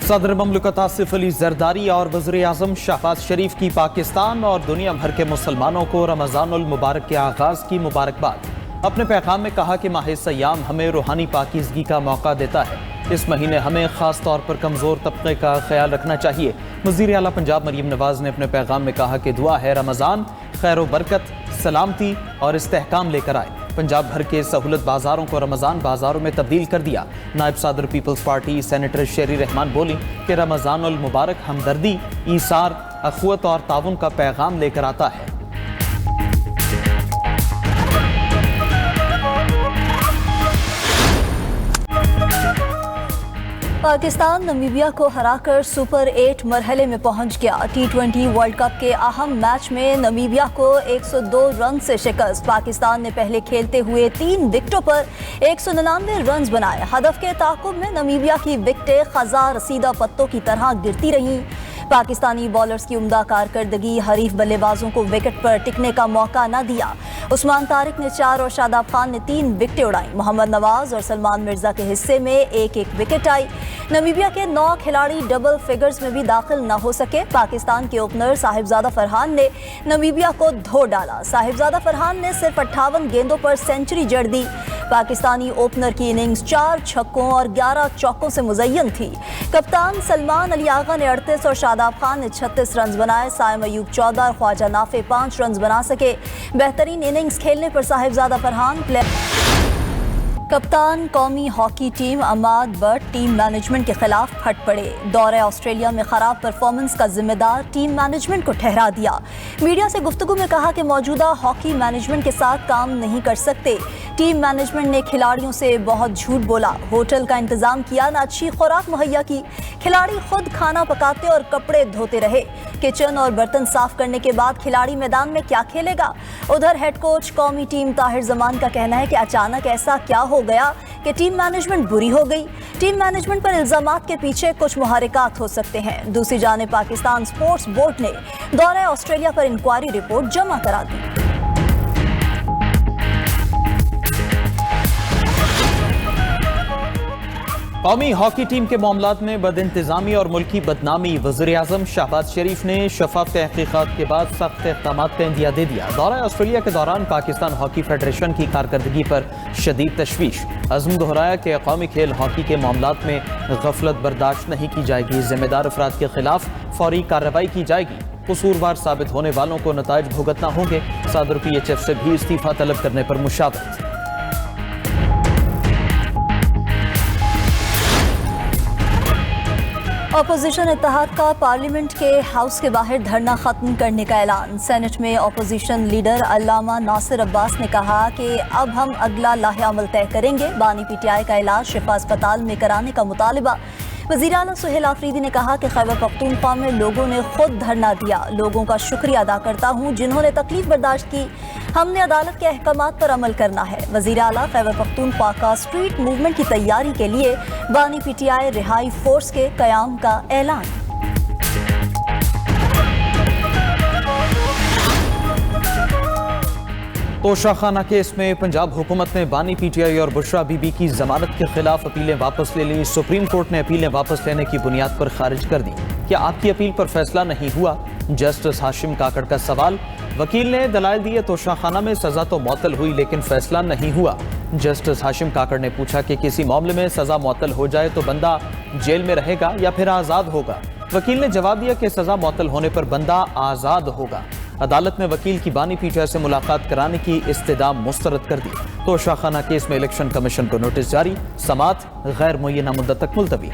صدر مملکت آصف علی زرداری اور وزیر اعظم شہباز شریف کی پاکستان اور دنیا بھر کے مسلمانوں کو رمضان المبارک کے آغاز کی مبارکباد۔ اپنے پیغام میں کہا کہ ماہ سیام ہمیں روحانی پاکیزگی کا موقع دیتا ہے۔ اس مہینے ہمیں خاص طور پر کمزور طبقے کا خیال رکھنا چاہیے۔ وزیر اعلیٰ پنجاب مریم نواز نے اپنے پیغام میں کہا کہ دعا ہے رمضان خیر و برکت، سلامتی اور استحکام لے کر آئے۔ پنجاب بھر کے سہولت بازاروں کو رمضان بازاروں میں تبدیل کر دیا۔ نائب صدر پیپلز پارٹی سینیٹر شیری رحمان بولی کہ رمضان المبارک ہمدردی، ایثار، اخوت اور تعاون کا پیغام لے کر آتا ہے۔ پاکستان نمیبیا کو ہرا کر سپر 8 مرحلے میں پہنچ گیا۔ T20 ورلڈ کپ کے اہم میچ میں نمیبیا کو 102 رن سے شکست۔ پاکستان نے پہلے کھیلتے ہوئے 3 وکٹوں پر 199 رنز بنائے۔ ہدف کے تعاقب میں نمیبیا کی وکٹیں خزاں رسیدہ پتوں کی طرح گرتی رہیں۔ پاکستانی بالرز کی عمدہ کارکردگی حریف بلے بازوں کو وکٹ پر ٹکنے کا موقع نہ دیا۔ عثمان طارق نے 4 اور شاداب خان نے 3 وکٹیں اڑائیں۔ محمد نواز اور سلمان مرزا کے حصے میں 1-1 وکٹ آئی۔ نمیبیا کے 9 کھلاڑی ڈبل فگرز میں بھی داخل نہ ہو سکے۔ پاکستان کے اوپنر صاحبزادہ فرحان نے نمیبیا کو دھو ڈالا۔ صاحبزادہ فرحان نے صرف 58 گیندوں پر سینچری جڑ دی۔ پاکستانی اوپنر کی اننگز 4 چھکوں اور 11 چوکوں سے مزین تھی۔ کپتان سلمان علی آغا نے 38 اور شاداب خان نے 36 رنز بنائے۔ سائم ایوب 14 اور خواجہ نافع 5 رنز بنا سکے۔ بہترین اننگز کھیلنے پر صاحبزادہ فرحان کپتان قومی hockey team Imad but team management کے خلاف پھٹ پڑے۔ دورہ آسٹریلیا میں خراب پرفارمنس کا ذمہ دار ٹیم مینجمنٹ کو ٹھہرا دیا۔ میڈیا سے گفتگو میں کہا کہ موجودہ ہاکی مینجمنٹ کے ساتھ کام نہیں کر سکتے۔ ٹیم مینجمنٹ نے کھلاڑیوں سے بہت جھوٹ بولا، ہوٹل کا انتظام کیا، نہ اچھی خوراک مہیا کی۔ کھلاڑی خود کھانا پکاتے اور کپڑے دھوتے رہے۔ کچن اور برتن صاف کرنے کے بعد کھلاڑی میدان میں کیا کھیلے گا؟ ادھر ہیڈ کوچ قومی ٹیم طاہر زمان کا کہنا ہے کہ اچانک ایسا کیا ہو گیا کہ ٹیم مینجمنٹ بری ہو گئی۔ ٹیم مینجمنٹ پر الزامات کے پیچھے کچھ محرکات ہو سکتے ہیں۔ دوسری جانب پاکستان سپورٹس بورڈ نے دورہ آسٹریلیا پر انکوائری رپورٹ جمع کرا دی۔ قومی ہاکی ٹیم کے معاملات میں بد انتظامی اور ملکی بدنامی، وزیر اعظم شہباز شریف نے شفاف تحقیقات کے بعد سخت اقدامات کا عندیہ دے دیا۔ دورہ آسٹریلیا کے دوران پاکستان ہاکی فیڈریشن کی کارکردگی پر شدید تشویش۔ عزم دہرایا کہ قومی کھیل ہاکی کے معاملات میں غفلت برداشت نہیں کی جائے گی۔ ذمہ دار افراد کے خلاف فوری کارروائی کی جائے گی۔ قصوروار ثابت ہونے والوں کو نتائج بھگتنا ہوں گے۔ صدر PHF سے بھی استعفیٰ طلب کرنے پر مشاورت۔ اپوزیشن اتحاد کا پارلیمنٹ کے ہاؤس کے باہر دھرنا ختم کرنے کا اعلان۔ سینٹ میں اپوزیشن لیڈر علامہ ناصر عباس نے کہا کہ اب ہم اگلا لاہ عمل طے کریں گے۔ بانی PTI کا علاج شفا اسپتال میں کرانے کا مطالبہ۔ وزیر اعلیٰ سہیل آفریدی نے کہا کہ خیبر پختونخوا میں لوگوں نے خود دھرنا دیا۔ لوگوں کا شکریہ ادا کرتا ہوں جنہوں نے تکلیف برداشت کی۔ ہم نے عدالت کے احکامات پر عمل کرنا ہے۔ وزیر اعلیٰ خیبر پختونخوا کا اسٹریٹ موومنٹ کی تیاری کے لیے بانی PTI رہائی فورس کے قیام کا اعلان۔ توشہ خانہ کیس میں پنجاب حکومت نے بانی PTI اور بشرا بی بی کی ضمانت کے خلاف اپیلیں واپس لے لی۔ سپریم کورٹ نے اپیلیں واپس لینے کی بنیاد پر خارج کر دی۔ کیا آپ کی اپیل پر فیصلہ نہیں ہوا؟ جسٹس ہاشم کاکڑ کا سوال۔ وکیل نے دلائل دیے توشہ خانہ میں سزا تو معطل ہوئی لیکن فیصلہ نہیں ہوا۔ جسٹس ہاشم کاکڑ نے پوچھا کہ کسی معاملے میں سزا معطل ہو جائے تو بندہ جیل میں رہے گا یا پھر آزاد ہوگا؟ وکیل نے جواب دیا کہ سزا معطل ہونے پر بندہ آزاد ہوگا۔ عدالت نے وکیل کی بانی PTI سے ملاقات کرانے کی استدعا مسترد کر دی۔ توشہ خانہ کیس میں الیکشن کمیشن کو نوٹس جاری، سماعت غیر معینہ مدت تک ملتوی۔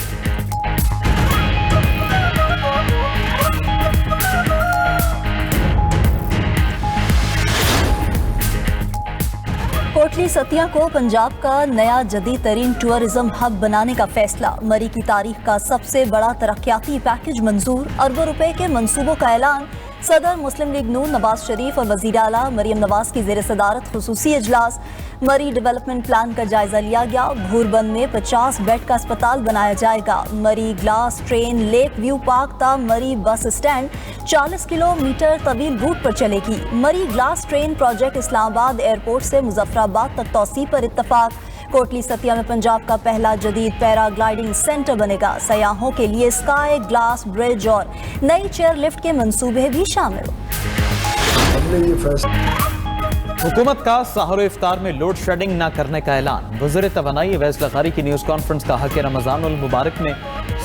کوٹلی ستیا کو پنجاب کا نیا جدید ترین ٹورزم ہب بنانے کا فیصلہ۔ مری کی تاریخ کا سب سے بڑا ترقیاتی پیکج منظور، اربوں روپے کے منصوبوں کا اعلان۔ صدر مسلم لیگ نون نواز شریف اور وزیر اعلیٰ مریم نواز کی زیر صدارت خصوصی اجلاس۔ مری ڈیولپمنٹ پلان کا جائزہ لیا گیا۔ بھوربند میں 50 بیڈ کا اسپتال بنایا جائے گا۔ Murree glass train lake view park تا مری بس اسٹینڈ 40 کلومیٹر طویل روٹ پر چلے گی۔ Murree glass train project Islamabad airport سے مظفرآباد تک توسیع پر اتفاق۔ कोटली सतिया में पंजाब का पहला जदीद पैराग्लाइडिंग सेंटर बनेगा। सयाहों के लिए स्काई ग्लास ब्रिज और नई चेयर लिफ्ट के मंसूबे भी शामिल। हुकूमत का सहर इफ्तार में लोड शेडिंग न करने का ऐलान। वज़ीर तवानाई अवैस लग़ारी की न्यूज़ कॉन्फ्रेंस कहा कि रमज़ानुल मुबारक में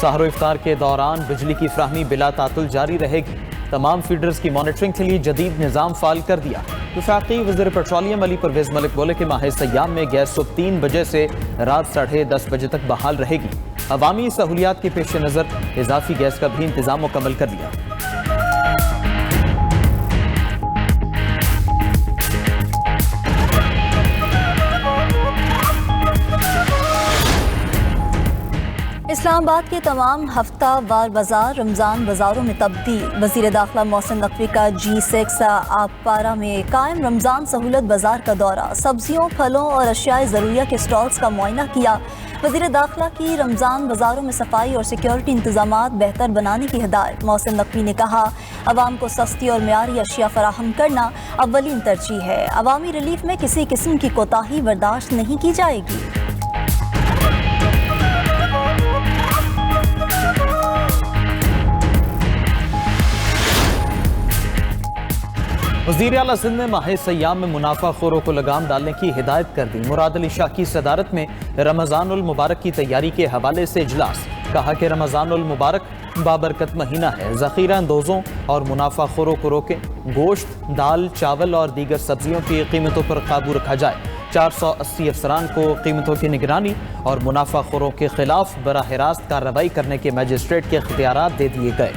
सहर इफ्तार के दौरान बिजली की फ्राहमी बिला तातुल जारी रहेगी। तमाम फीडर्स की मॉनिटरिंग के लिए जदीद निज़ाम फ़ाल कर दिया। वफाकी वज़ीर पेट्रोलियम अली परवेज़ मलिक बोले कि माह सयाम में गैस सुबह 3 बजे से रात 10:30 बजे तक बहाल रहेगी। अवामी सहूलियात के पेश नज़र इजाफी गैस का भी इंतज़ाम मुकम्मल कर दिया। इस्लामाबाद के तमाम हफ्ता वार बाजार रमज़ान बाजारों में तब्दील। वज़ीर दाखिला मोहसिन नकवी का G6 आगपारा में कायम रमज़ान सहूलत बाजार का दौरा। सब्जियों, फलों और अशियाए ज़रूरिया के स्टॉल्स का मुआयना किया। वज़ीर दाखिला की रमज़ान बाजारों में सफाई और सिक्योरिटी इंतजामात बेहतर बनाने की हिदायत। मोहसिन नकवी ने कहा, अवाम को सस्ती और मियारी अशिया फराहम करना अव्वलीन तरजीह है। अवामी रिलीफ में किसी किस्म की कोताही बर्दाश्त नहीं की जाएगी। वज़ीर आला सिंध ने माह सयाम में मुनाफा खोरों को लगाम डालने की हिदायत कर दी। मुराद अली शाह की सदारत में रमज़ानुल मुबारक की तैयारी के हवाले से इजलास। कहा कि रमज़ानुल मुबारक बाबरकत महीना है। ज़ख़ीरा अंदोज़ों और मुनाफा खोरों को रोकें। गोश्त, दाल, चावल और दीगर सब्जियों की कीमतों पर काबू रखा जाए। 480 अफसरान को कीमतों की निगरानी और मुनाफा खोरों के खिलाफ बराह रास्त कार्रवाई करने के मजिस्ट्रेट के इख्तियारात दे दिए गए।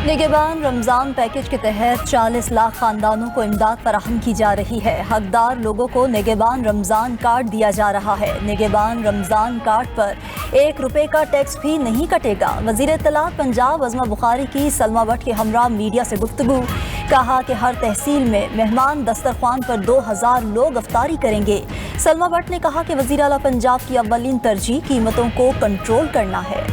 निगहबान रमज़ान पैकेज के तहत 40 लाख खानदानों को इमदाद फराहम की जा रही है। हकदार लोगों को निगहबान रमज़ान कार्ड दिया जा रहा है। निगहबान रमज़ान कार्ड पर ₹1 का टैक्स भी नहीं कटेगा। वज़ीर इत्तलात पंजाब अज़मा बुखारी की सलमा भट्ट के हमरा मीडिया से गुफ्तगू। कहा कि हर तहसील में मेहमान दस्तरख्वान पर 2000 लोग अफ्तारी करेंगे। सलमा भट्ट ने कहा कि वज़ीर आला पंजाब की अव्वलीन तरजीह कीमतों को कंट्रोल करना है।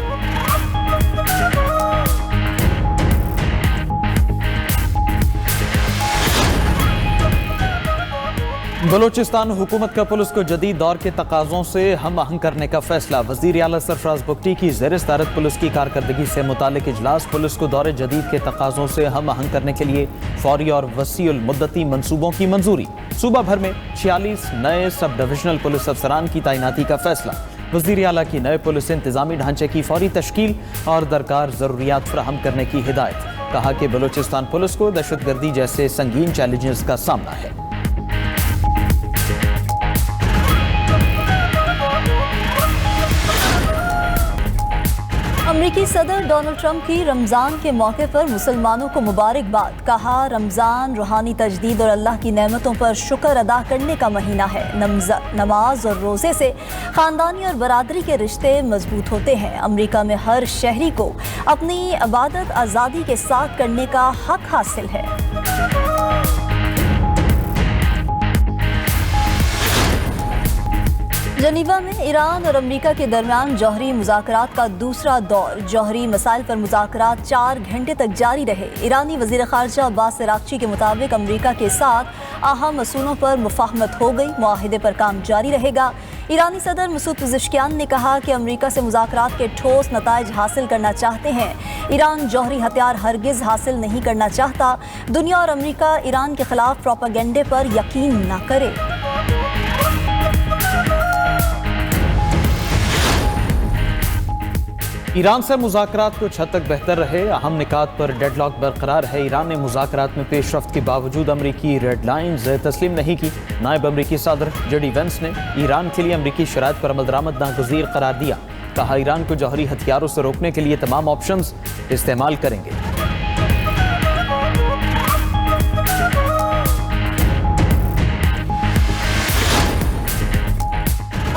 बलूचिस्तान हुकूमत का पुलिस को जदीद दौर के तकाज़ों से हम आहंग करने का फैसला। वज़ीर आला सरफराज बुगटी की ज़ेर सदारत पुलिस की कारकर्दगी से मुतालिक इजलास। पुलिस को दौरे जदीद के तकाज़ों से हम आहंग करने के लिए फौरी और वसीउल मुद्दती मनसूबों की मंजूरी। सूबा भर में 46 नए सब डिविजनल पुलिस अफसरान की तैनाती का फैसला। वज़ीर आला की नए पुलिस इंतजामी ढांचे की फौरी तश्कील और दरकार ज़रूरियात फराहम करने की हिदायत। कहा कि बलूचिस्तान पुलिस को दहशतगर्दी जैसे संगीन चैलेंजेस का सामना है। अमरीकी सदर डोनाल्ड ट्रंप की रमज़ान के मौके पर मुसलमानों को मुबारकबाद। कहा, रमज़ान रूहानी तजदीद और अल्लाह की नेमतों पर शुक्र अदा करने का महीना है। नमाज और रोज़े से ख़ानदानी और बरादरी के रिश्ते मजबूत होते हैं। अमरीका में हर शहरी को अपनी इबादत आज़ादी के साथ करने का हक हासिल है। जनीवा में ईरान और अमरीका के दरमियान जौहरी मुज़ाकरात का दूसरा दौर। जौहरी मसाइल पर मुज़ाकरात 4 घंटे तक जारी रहे। ईरानी वज़ीर ख़ारजा अब्बास अराग़ची के मुताबिक अमरीका के साथ अहम असूलों पर मुफ़ाहमत हो गई। मुआहिदे पर काम जारी रहेगा। ईरानी सदर मसूद पेज़ेश्कियान ने कहा कि अमरीका से मुज़ाकरात के ठोस नताइज हासिल करना चाहते हैं। ईरान जौहरी हथियार हरगिज़ हासिल नहीं करना चाहता। दुनिया और अमरीका ईरान के खिलाफ प्रोपेगेंडे पर यकीन न करे। ईरान से मुज़ाकरात कुछ हद तक बेहतर रहे। अहम निकात पर डेडलॉक बरकरार है। ईरान ने मुज़ाकरात में पेशरफ्त के बावजूद अमरीकी रेड लाइन्स तस्लीम नहीं की। नायब अमरीकी सदर जेडी वेंस ने ईरान के लिए अमरीकी शराइत पर अमलदरामद नागुज़ीर करार दिया। कहा, ईरान को जौहरी हथियारों से रोकने के लिए तमाम ऑप्शंस इस्तेमाल करेंगे।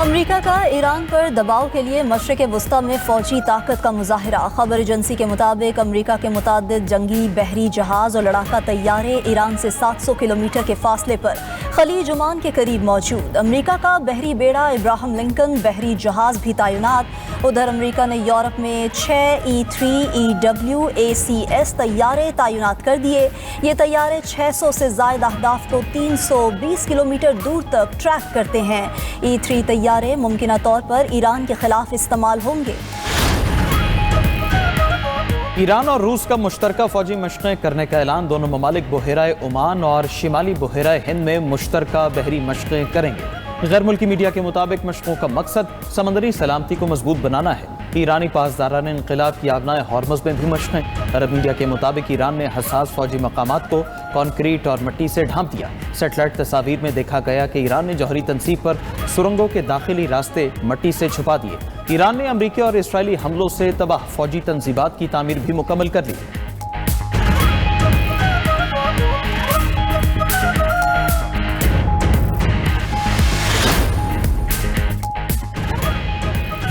अमरीका का ईरान पर दबाव के लिए मशरिक़ वस्ता में फ़ौजी ताकत का मुज़ाहिरा। खबर एजेंसी के मुताबिक अमरीका के मुतादिद जंगी बहरी जहाज़ और लड़ाका तैयारे ईरान से 700 किलोमीटर के फासले पर खलीज ओमान के करीब मौजूद। अमरीका का बहरी बेड़ा इब्राहिम लिंकन बहरी जहाज़ भी तैनात। उधर अमेरिका ने यूरोप में 6 E-3EW-ACS तैयारे तैनात कर दिए। ये तैयारे 600 से ज़ायद अहदाफ को 320 किलोमीटर दूर तक ट्रैक करते हैं। E-3 तैयारे मुमकिना तौर पर ईरान के खिलाफ इस्तेमाल होंगे। ईरान और रूस का मुश्तरका फौजी मशक़ें करने का ऐलान। दोनों ममालिक बहराए ओमान और शिमाली बहराए हिंद में मुश्तरका बहरी मशक़ें करेंगे। गैर मुल्की मीडिया के मुताबिक मशक़ों का मकसद समंदरी सलामती को मजबूत बनाना है। ईरानी पासदारान इंक़िलाब की आबनाए हॉर्मज़ में भी मशक़ें। अरब मीडिया के मुताबिक ईरान ने हसास फौजी मकामात को कॉन्क्रीट और मिट्टी से ढांप दिया। सेटेलाइट तस्वीर में देखा गया कि ईरान ने जौहरी तनसीब पर सुरंगों के दाखिली रास्ते मिट्टी से छुपा दिए। ईरान ने अमरीकी और इसराइली हमलों से तबाह फौजी तंजीबात की तामीर भी मुकम्मल कर ली।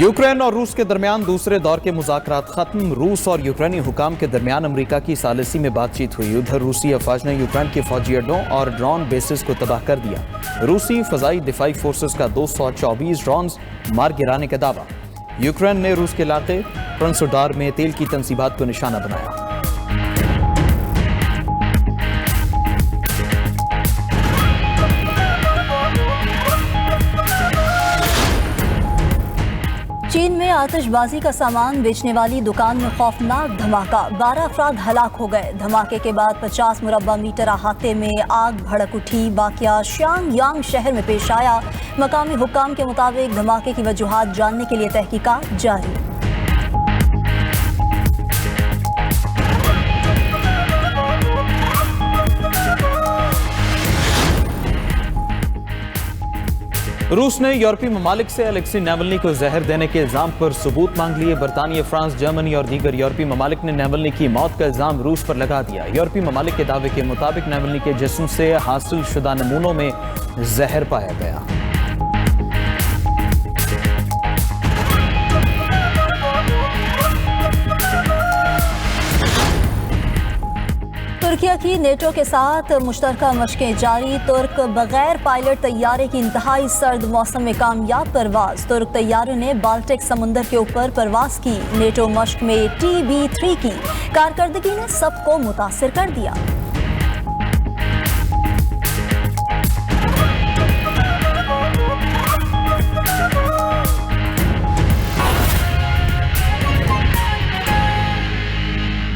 यूक्रेन और रूस के दरमियान दूसरे दौर के मुज़ाकरात खत्म। रूस और यूक्रेनी हुकाम के दरमियान अमरीका की सालिसी में बातचीत हुई। उधर रूसी अफवाज ने यूक्रेन के फौजी अड्डों और ड्रोन बेसिस को तबाह कर दिया। रूसी फ़ज़ाई दिफाई फोर्सेस का 224 ड्रोन्स मार गिराने का दावा। यूक्रेन ने रूस के इलाके ट्रांसोडार में तेल की तंसीबात को निशाना बनाया। चीन में आतिशबाजी का सामान बेचने वाली दुकान में खौफनाक धमाका, 12 अफराद हलाक हो गए। धमाके के बाद 50 मुरब्बा मीटर अहाते में आग भड़क उठी। वाक़या श्यांगयांग शहर में पेश आया। मकामी हुक्काम के मुताबिक धमाके की वजूहात जानने के लिए तहकीकात जारी। रूस ने यूरोपीय ममालिक से अलेक्सी नावल्नी को जहर देने के इल्जाम पर सबूत मांग लिए। बरतानिया, फ्रांस, जर्मनी और दीगर यूरोपीय ममालिक ने नावल्नी की मौत का इल्जाम रूस पर लगा दिया। यूरोपीय ममालिक के दावे के मुताबिक नावल्नी के जिस्म से हासिल शुदा नमूनों में जहर पाया गया। तुर्किया की नेटो के साथ मुश्तरका मशकें जारी। तुर्क बगैर पायलट तैयारे की इंतहाई सर्द मौसम में कामयाब परवाज। तुर्क तैयारे ने बाल्टिक समुंदर के ऊपर परवाज की। नेटो मश्क में TB3 की कारकर्दगी ने सबको मुतासिर कर दिया।